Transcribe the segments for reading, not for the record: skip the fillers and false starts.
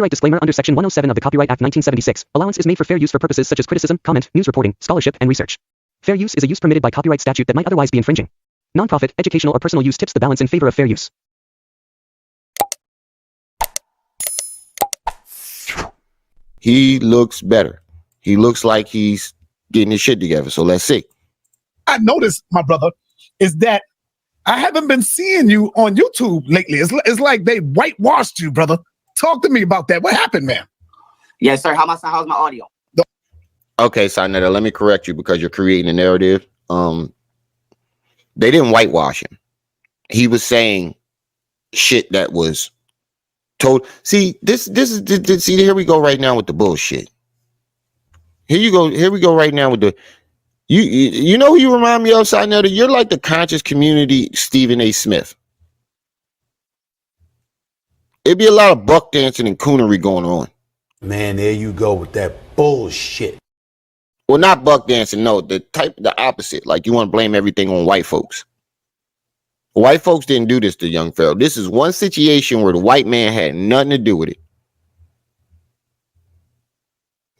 Copyright disclaimer under Section 107 of the Copyright Act 1976. Allowance is made for fair use for purposes such as criticism, comment, news reporting, scholarship, and research. Fair use is a use permitted by copyright statute that might otherwise be infringing. Nonprofit, educational, or personal use tips the balance in favor of fair use. He looks better. He looks like he's getting his shit together. So let's see. I noticed, my brother, is that I haven't been seeing you on YouTube lately. It's like they whitewashed you, brother. Talk to me about that. What happened, man? Yes, sir. How's my audio? Okay, Sinetta, let me correct you because you're creating a narrative. They didn't whitewash him. He was saying shit that was told. See, this is see, here we go right now with the bullshit. Here we go right now with the you know who you remind me of, Sinetta? You're like the conscious community Stephen A. Smith. It'd be a lot of buck dancing and coonery going on. Man, there you go with that bullshit. Well, not buck dancing, no, the opposite. Like you want to blame everything on white folks. White folks didn't do this to young Pharaoh. This is one situation where the white man had nothing to do with it.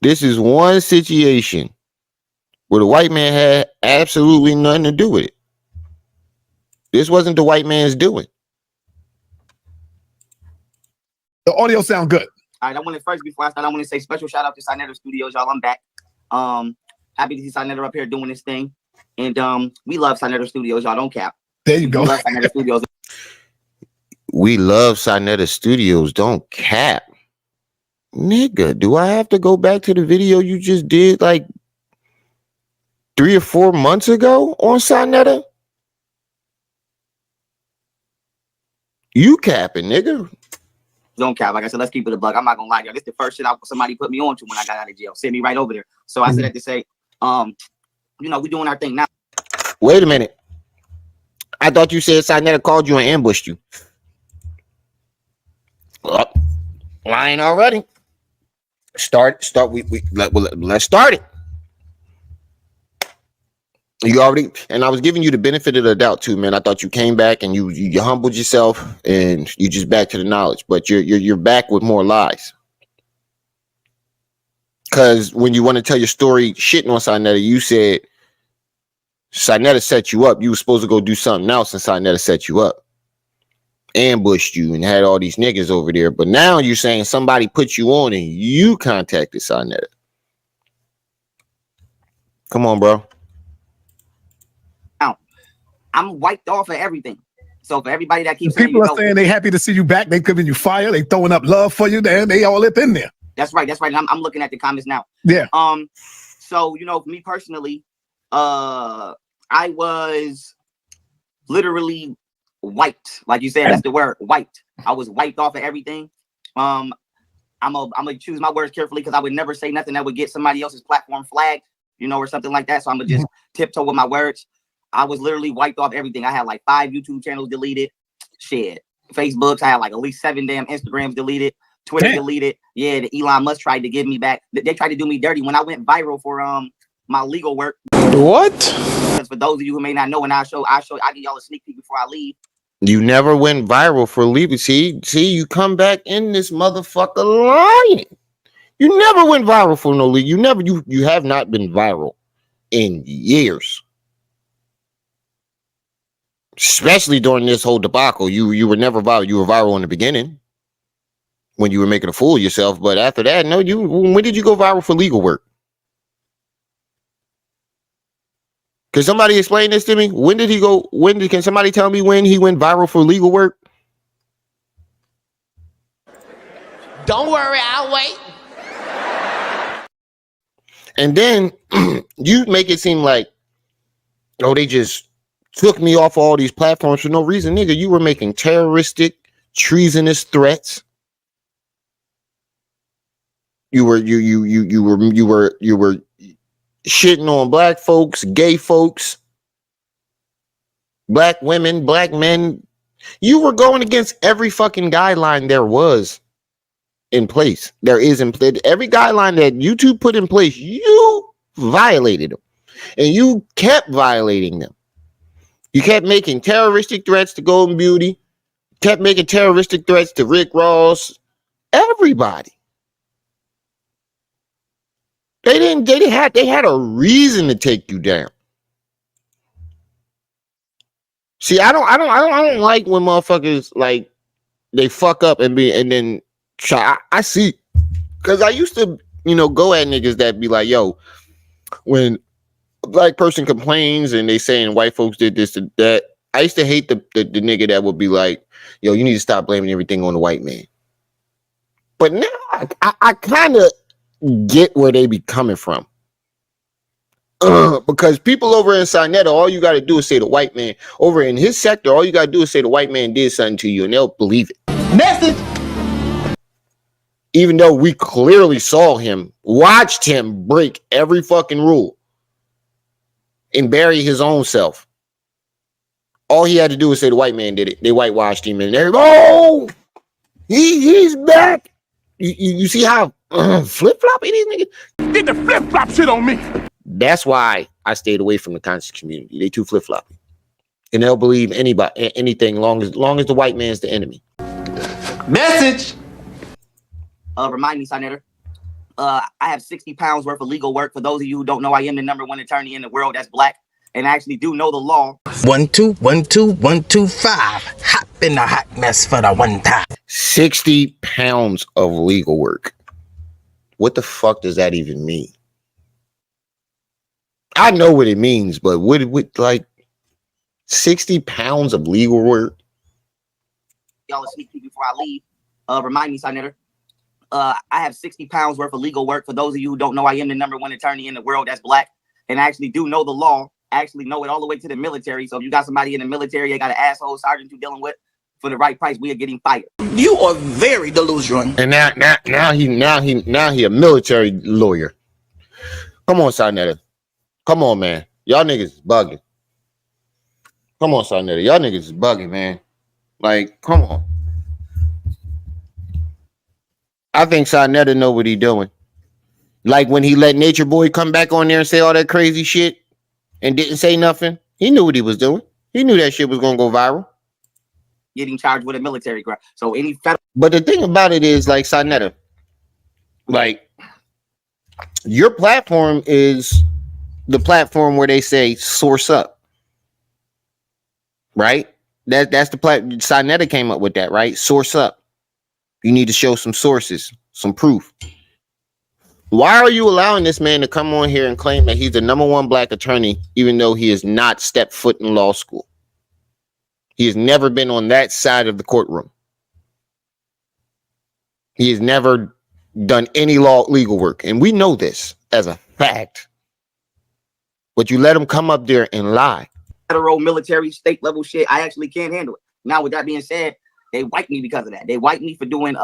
This is one situation where the white man had absolutely nothing to do with it. This wasn't the white man's doing. The audio sound good. All right, before I start, I want to say special shout out to Sinetta Studios, y'all. I'm back. Happy to see Sinetta up here doing this thing. And we love Sinetta Studios, y'all. Don't cap. There you go. We love Sinetta Studios. We love Sinetta Studios. Don't cap. Nigga, do I have to go back to the video you just did like 3 or 4 months ago on Sinetta? You capping, nigga. Don't cap. Like I said, let's keep it a buck. I'm not gonna lie, y'all. This is the first shit somebody put me on to when I got out of jail. Sent me right over there. So I said that to say, we doing our thing now. Wait a minute. I thought you said Sinetta called you and ambushed you. Oh, lying already. Let's start it. You already, and I was giving you the benefit of the doubt too, man. I thought you came back and you humbled yourself and you just back to the knowledge, but you're back with more lies. Because when you want to tell your story shitting on Sinetta, you said Sinetta set you up. You were supposed to go do something else, and Sinetta set you up, ambushed you, and had all these niggas over there. But now you're saying somebody put you on and you contacted Sinetta. Come on, bro. I'm wiped off of everything. So for everybody that keeps people are saying they happy to see you back, they giving you fire, they throwing up love for you, they all up in there. That's right. I'm looking at the comments now. Yeah. So for me personally, I was literally wiped. Like you said, that's the word, wiped. I was wiped off of everything. I'm gonna choose my words carefully because I would never say nothing that would get somebody else's platform flagged, or something like that. So I'm gonna just tiptoe with my words. I was literally wiped off everything. I had like 5 YouTube channels deleted. Shit. Facebooks. I had like at least 7 damn Instagrams deleted. Twitter deleted. Yeah, the Elon Musk tried to give me back. They tried to do me dirty when I went viral for my legal work. What? Because for those of you who may not know, and I give y'all a sneak peek before I leave. You never went viral for leaving. See, you come back in this motherfucker lying. You never went viral for no league. You have not been viral in years. Especially during this whole debacle. You were never viral. You were viral in the beginning when you were making a fool of yourself. But after that, no, when did you go viral for legal work? Can somebody explain this to me? Can somebody tell me when he went viral for legal work? Don't worry, I'll wait. And then you make it seem like, they just took me off all these platforms for no reason. Nigga, you were making terroristic, treasonous threats. You were shitting on black folks, gay folks, black women, black men. You were going against every fucking guideline there was in place. There is in place. Every guideline that YouTube put in place, you violated them. And you kept violating them. You kept making terroristic threats to Golden Beauty, kept making terroristic threats to Rick Ross, Everybody. They had a reason to take you down. See, I don't like when motherfuckers like they fuck up and then try. I see, because I used to, go at niggas that be like, yo, when a black person complains and they saying white folks did this and that, I used to hate the nigga that would be like, yo, you need to stop blaming everything on the white man. But now I kind of get where they be coming from. Because people over in Sinetta, all you got to do is say the white man. Over in his sector, all you got to do is say the white man did something to you, and they'll believe it. Message. Even though we clearly saw him, watched him break every fucking rule and bury his own self. All he had to do was say the white man did it. They whitewashed him, and they're, oh, he's back. You see how flip-floppy these niggas? Get the flip-flop shit on me. That's why I stayed away from the conscious community. They too flip-floppy. And they'll believe anything long as the white man's the enemy. Message. Remind me, Senator. I have 60 pounds worth of legal work. For those of you who don't know, I am the #1 attorney in the world that's black and I actually do know the law. 1 2 1 2 1 2 5. Hop in a hot mess for the one time. 60 pounds of legal work. What the fuck does that even mean? I know what it means, but what like 60 pounds of legal work? Y'all a sneak peek before I leave. Remind me, Senator. I have 60 pounds worth of legal work. For those of you who don't know, I am the #1 attorney in the world that's black and I actually do know the law. I actually know it all the way to the military. So if you got somebody in the military, they got an asshole sergeant you're dealing with, for the right price, we are getting fired. You are very delusional. And now he a military lawyer. Come on, Sarnetta. Come on, man. Y'all niggas is bugging. Come on, Sarnetta. Y'all niggas is bugging, man. Like, come on. I think Sarnetta know what he doing. Like when he let Nature Boy come back on there and say all that crazy shit and didn't say nothing. He knew what he was doing. He knew that shit was gonna go viral. Getting charged with a military crime. So any federal. But the thing about it is, like, Sarnetta, like, your platform is the platform where they say source up, right? That's the platform. Sarnetta came up with that, right? Source up. You need to show some sources, some proof. Why are you allowing this man to come on here and claim that he's the #1 black attorney, even though he has not stepped foot in law school? He has never been on that side of the courtroom. He has never done any legal work. And we know this as a fact. But you let him come up there and lie. Federal, military, state level shit, I actually can't handle it. Now, with that being said, they wiped me because of that. They wiped me for doing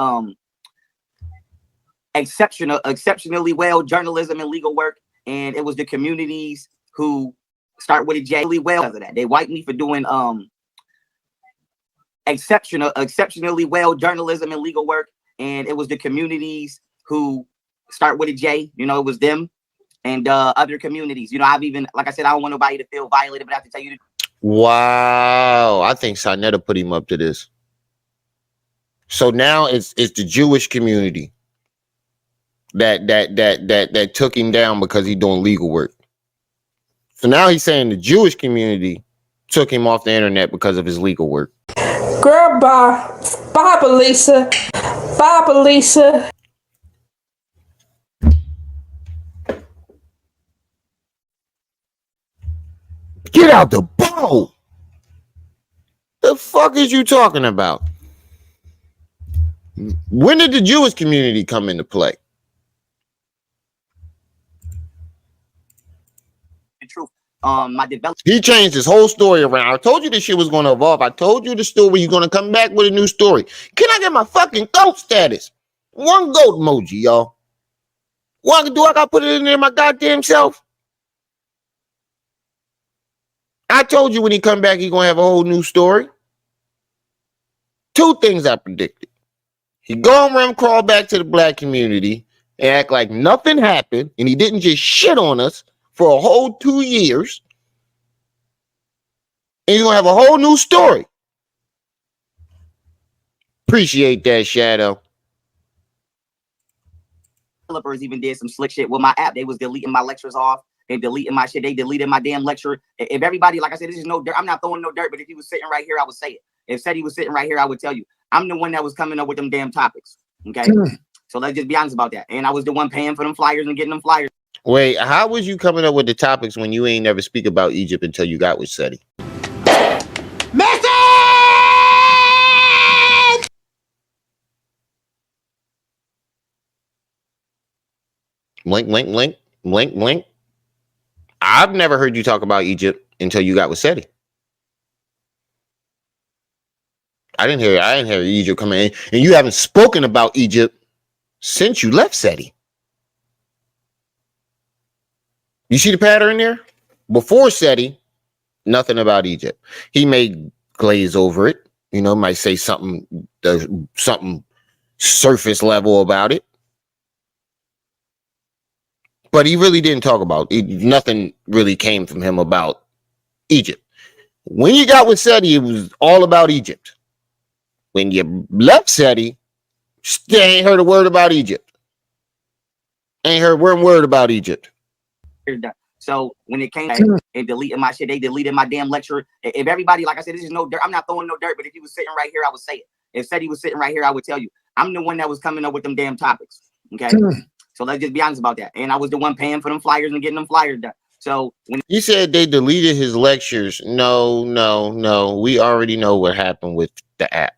exceptionally well journalism and legal work. And it was the communities who start with a J really well because of that. They wiped me for doing exceptionally well journalism and legal work. And it was the communities who start with a J, it was them and other communities. I've even, like I said, I don't want nobody to feel violated, but I have to tell you. Wow. I think Sarnetta put him up to this. So now it's the Jewish community that took him down because he's doing legal work. So now he's saying the Jewish community took him off the internet because of his legal work. Girl, bye. Bye, Belisa. Bye, Belisa. Get out the boat. The fuck is you talking about? When did the Jewish community come into play? The truth. He changed his whole story around. I told you this shit was going to evolve. I told you the story. You're going to come back with a new story. Can I get my fucking goat status? One goat emoji, y'all. What do I got to put it in there my goddamn self? I told you when he come back, he going to have a whole new story. Two things I predicted. He go around, crawl back to the black community and act like nothing happened, and he didn't just shit on us for a whole 2 years. And he's going to have a whole new story. Appreciate that, Shadow. developers even did some slick shit with my app. They was deleting my lectures off. They deleting my shit. They deleted my damn lecture. If everybody, like I said, this is no dirt. I'm not throwing no dirt, but if he was sitting right here, I would say it. If said he was sitting right here, I would tell you. I'm the one that was coming up with them damn topics. Okay. So let's just be honest about that. And I was the one paying for them flyers and getting them flyers. Wait, how was you coming up with the topics when you ain't never speak about Egypt until you got with SETI? Blink. I've never heard you talk about Egypt until you got with SETI. I didn't hear Egypt coming in, and you haven't spoken about Egypt since you left SETI. You see the pattern there? Before SETI, nothing about Egypt. He may glaze over it, might say something surface level about it. But he really didn't talk about it. Nothing really came from him about Egypt. When you got with SETI, it was all about Egypt. When you left SETI, still ain't heard a word about Egypt. Ain't heard one word about Egypt. So when it came and deleting my shit, they deleted my damn lecture. If everybody, like I said, this is no dirt. I'm not throwing no dirt, but if he was sitting right here, I would say it. If SETI was sitting right here, I would tell you. I'm the one that was coming up with them damn topics. Okay. So let's just be honest about that. And I was the one paying for them flyers and getting them flyers done. So when you said they deleted his lectures, no. We already know what happened with the app.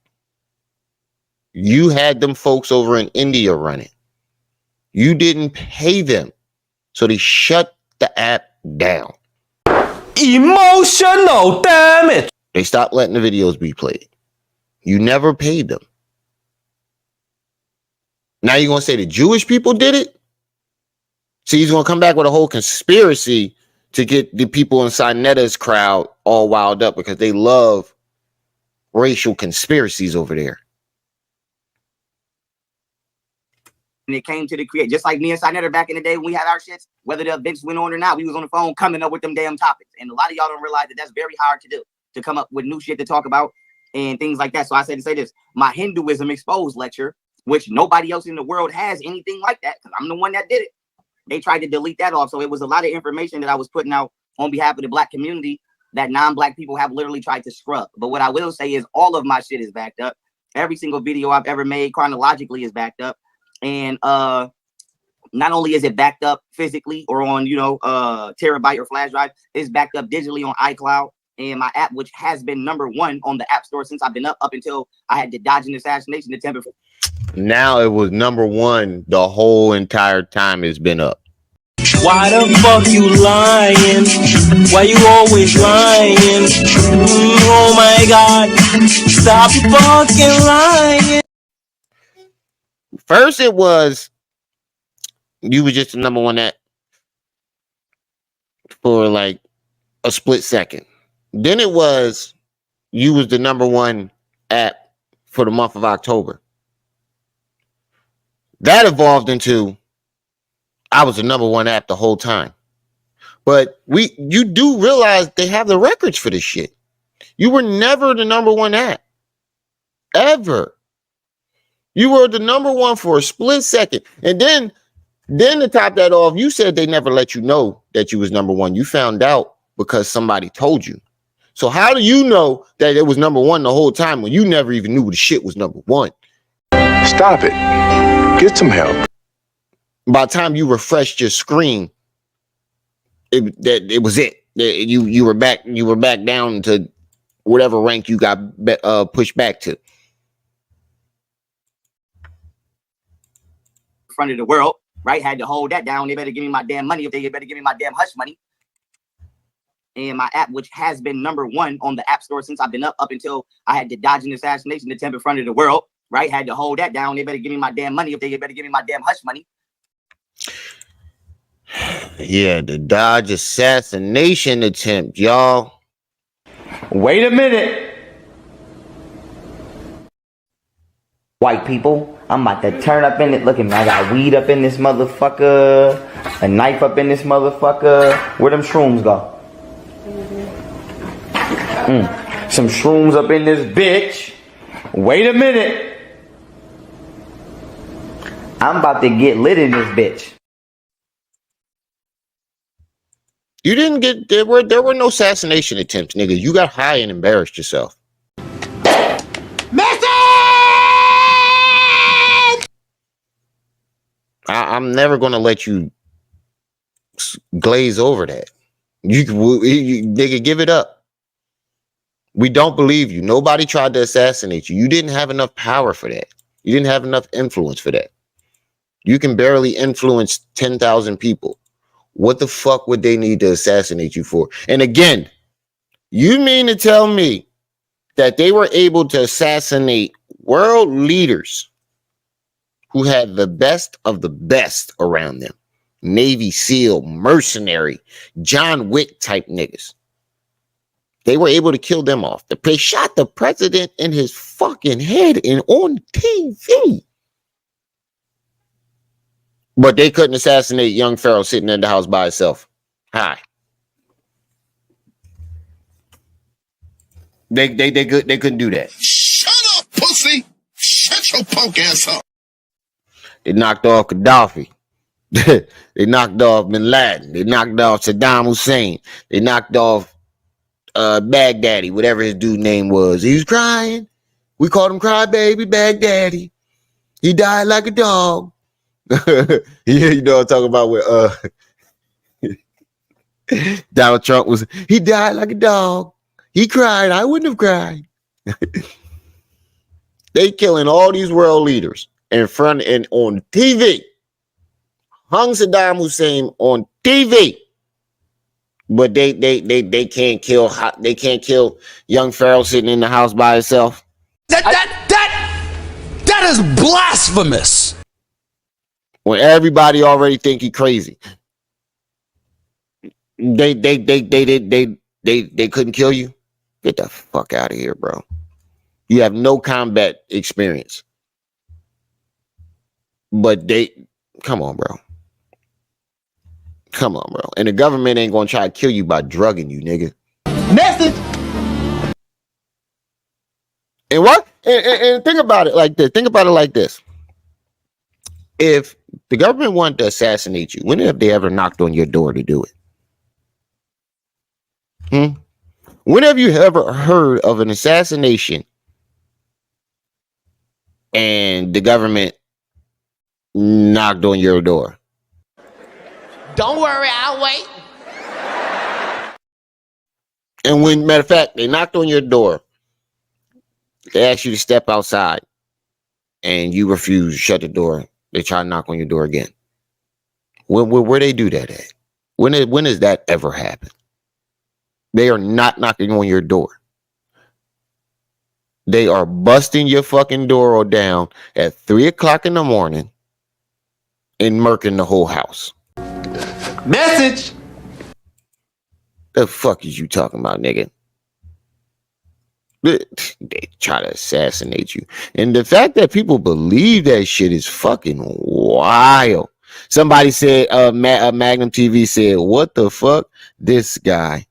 You had them folks over in India running. You didn't pay them. So they shut the app down. Emotional damage. They stopped letting the videos be played. You never paid them. Now you're going to say the Jewish people did it? See, he's going to come back with a whole conspiracy to get the people inside Netta's crowd all wild up because they love racial conspiracies over there. And it came to the create, just like me and Sinetta back in the day when we had our shits, whether the events went on or not, we was on the phone coming up with them damn topics. And a lot of y'all don't realize that that's very hard to do, to come up with new shit to talk about and things like that. So I said to say this, my Hinduism exposed lecture, which nobody else in the world has anything like that, because I'm the one that did it. They tried to delete that off. So it was a lot of information that I was putting out on behalf of the Black community that non-Black people have literally tried to scrub. But what I will say is all of my shit is backed up. Every single video I've ever made chronologically is backed up. And not only is it backed up physically or on, terabyte or flash drive, it's backed up digitally on iCloud. And my app, which has been #1 on the App Store since I've been up until I had to dodge an assassination attempt. Now it was #1 the whole entire time it's been up. Why the fuck you lying? Why you always lying? Oh my God. Stop fucking lying. First it was you were just the #1 app for like a split second. Then it was you was the #1 app for the month of October. That evolved into I was the #1 app the whole time. But you do realize they have the records for this shit. You were never the #1 app. Ever. You were the #1 for a split second. And then to top that off, you said they never let you know that you was #1. You found out because somebody told you. So how do you know that it was #1 the whole time when you never even knew the shit was #1? Stop it. Get some help. By the time you refreshed your screen, it was it. You were back down to whatever rank you got pushed back to. Front of the world, right? Had to hold that down. They better give me my damn money. If they better give me my damn hush money. And my app, which has been #1 on the App Store since I've been up until I had to dodge an assassination attempt in front of the world, right? Had to hold that down. They better give me my damn money. If they better give me my damn hush money. Yeah, the Dodge assassination attempt, y'all. Wait a minute. White people, I'm about to turn up in it. Look at me, I got weed up in this motherfucker, a knife up in this motherfucker. Where them shrooms go? Some shrooms up in this bitch. Wait a minute. I'm about to get lit in this bitch. You didn't get there were no assassination attempts, nigga. You got high and embarrassed yourself. I'm never gonna let you glaze over that. You nigga, give it up. We don't believe you. Nobody tried to assassinate you. You didn't have enough power for that. You didn't have enough influence for that. You can barely influence 10,000 people. What the fuck would they need to assassinate you for? And again, you mean to tell me that they were able to assassinate world leaders who had the best of the best around them? Navy SEAL, mercenary, John Wick type niggas. They were able to kill them off. They shot the president in his fucking head and on TV. But they couldn't assassinate young Pharaoh sitting in the house by himself. Hi. They couldn't do that. Shut up, pussy. Shut your punk ass up. They knocked off Gaddafi. They knocked off Bin Laden. They knocked off Saddam Hussein. They knocked off Baghdadi, whatever his dude name was. He was crying. We called him Crybaby Baghdadi. He died like a dog. Yeah, you know what I'm talking about with Donald Trump was, he died like a dog. He cried. I wouldn't have cried. They killing all these world leaders in front and on TV. Hung Saddam Hussein on TV. But they can't kill young Pharaoh sitting in the house by himself. That is blasphemous. When everybody already think he crazy. They couldn't kill you. Get the fuck out of here, bro. You have no combat experience. But come on, bro. Come on, bro. And the government ain't gonna try to kill you by drugging you, nigga. Message. And what? And think about it like this. Think about it like this. If the government wanted to assassinate you, when have they ever knocked on your door to do it? When have you ever heard of an assassination and the government knocked on your door? Don't worry, I'll wait. And when, matter of fact, they knocked on your door, they asked you to step outside and you refuse to shut the door. They try to knock on your door again. Where they do that at? When does that ever happen? They are not knocking on your door. They are busting your fucking door down at 3 o'clock in the morning and murking the whole house. Message. The fuck is you talking about, nigga? They try to assassinate you. And the fact that people believe that shit is fucking wild. Somebody said, Magnum TV said, what the fuck? This guy.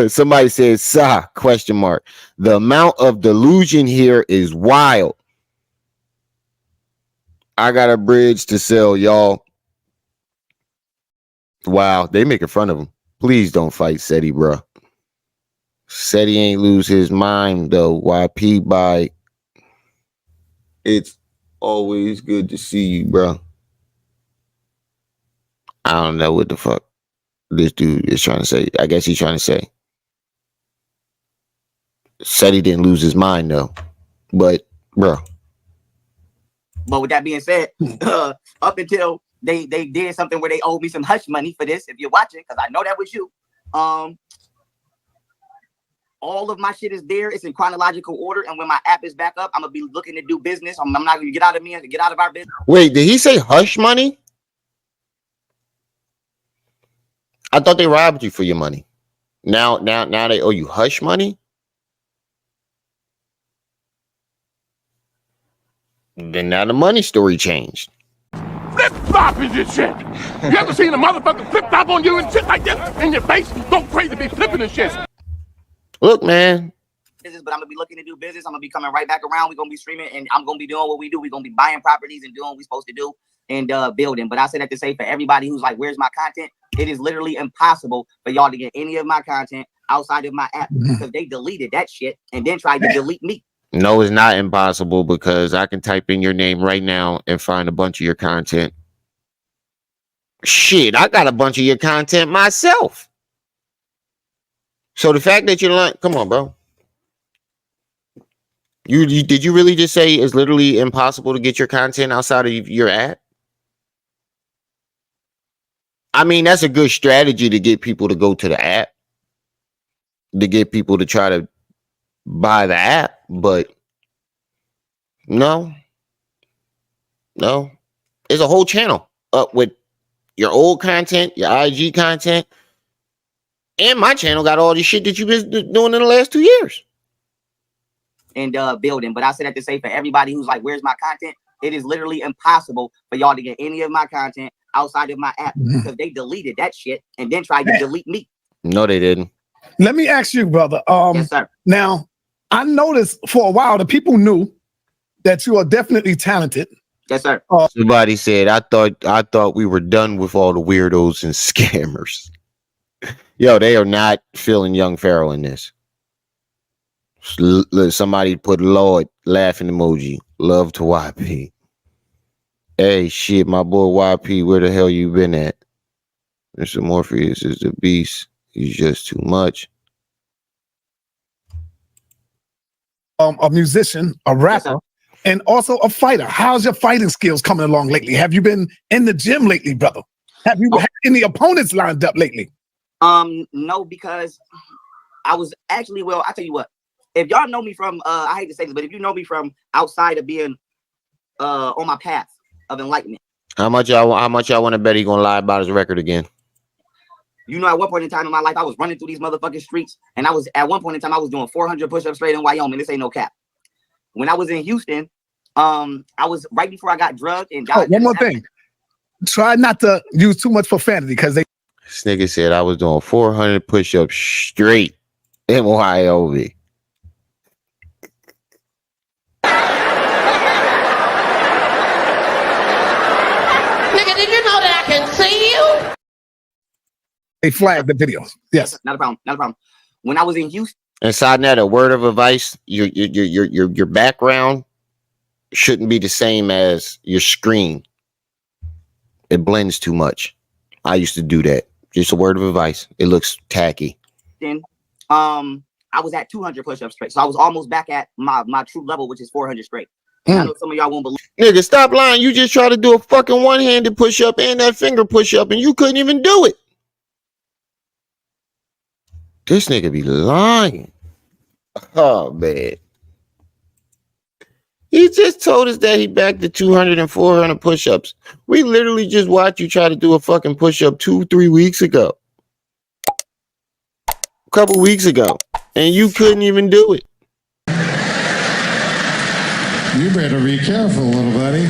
Somebody said, question mark. The amount of delusion here is wild. I got a bridge to sell, y'all. Wow, they making fun of him. Please don't fight SETI, bro. SETI ain't lose his mind, though. YP by. It's always good to see you, bro. I don't know what the fuck this dude is trying to say. I guess he's trying to say SETI didn't lose his mind, though. But, bro. But with that being said, up until they did something where they owed me some hush money for this, if you're watching, because I know that was you. All of my shit is there. It's in chronological order. And when my app is back up, I'm going to be looking to do business. I'm not going to get out of me and get out of our business. Wait, did he say hush money? I thought they robbed you for your money. Now they owe you hush money? Then now the money story changed. Flip-flop is this shit. You ever seen a motherfucker flip-flop on you and shit like this? In your face? Go crazy, be flipping and shit. Look, man, business, but I'm gonna be looking to do business. I'm gonna be coming right back around. We're gonna be streaming, and I'm gonna be doing what we do. We're gonna be buying properties and doing what we're supposed to do and building. But I said that to say for everybody who's like, "Where's my content?" It is literally impossible for y'all to get any of my content outside of my app because they deleted that shit and then tried to delete me. No, it's not impossible because I can type in your name right now and find a bunch of your content. Shit, I got a bunch of your content myself. So the fact that you're like, come on, bro. You did you really just say it's literally impossible to get your content outside of your app? I mean, that's a good strategy to get people to go to the app, to get people to try to buy the app, but no, it's a whole channel up with your old content, your IG content, and my channel got all the shit that you've been doing in the last 2 years. And building. But I said that to say for everybody who's like, "Where's my content?" It is literally impossible for y'all to get any of my content outside of my app because they deleted that shit and then tried to delete me. No, they didn't. Let me ask you, brother. Yes, sir. Now, I noticed for a while the people knew that you are definitely talented. Yes, sir. Somebody said, I thought we were done with all the weirdos and scammers. Yo, they are not feeling young Pharaoh in this. Somebody put Lord laughing emoji. Love to YP. Hey, shit, my boy YP, where the hell you been at? Mr. Morpheus is the beast. He's just too much. A musician, a rapper, and also a fighter. How's your fighting skills coming along lately? Have you been in the gym lately, brother? Have you had any opponents lined up lately? No, because I was actually, well, I tell you what, if y'all know me from, I hate to say this, but if you know me from outside of being on my path of enlightenment. How much y'all want to bet he gonna lie about his record again? You know, at one point in time in my life, I was running through these motherfucking streets, and I was at one point in time I was doing 400 push-ups straight in Wyoming. This ain't no cap. When I was in Houston, I was right before I got drugged and died. One more thing. Try not to use too much profanity because this nigga said I was doing 400 push-ups straight in Wyoming. Nigga, did you know that I can see you? They flagged the videos. Yes. Not a problem. Not a problem. When I was in Houston. Inside that, a word of advice: your background shouldn't be the same as your screen. It blends too much. I used to do that. Just a word of advice. It looks tacky. Then, I was at 200 push-ups straight, so I was almost back at my true level, which is 400 straight. I know some of y'all won't believe. Nigga, stop lying. You just tried to do a fucking one-handed push-up and that finger push-up, and you couldn't even do it. This nigga be lying. Oh, man. He just told us that he back to 200 and 400 push-ups. We literally just watched you try to do a fucking push-up 2-3 weeks ago. A couple weeks ago. And you couldn't even do it. You better be careful, little buddy.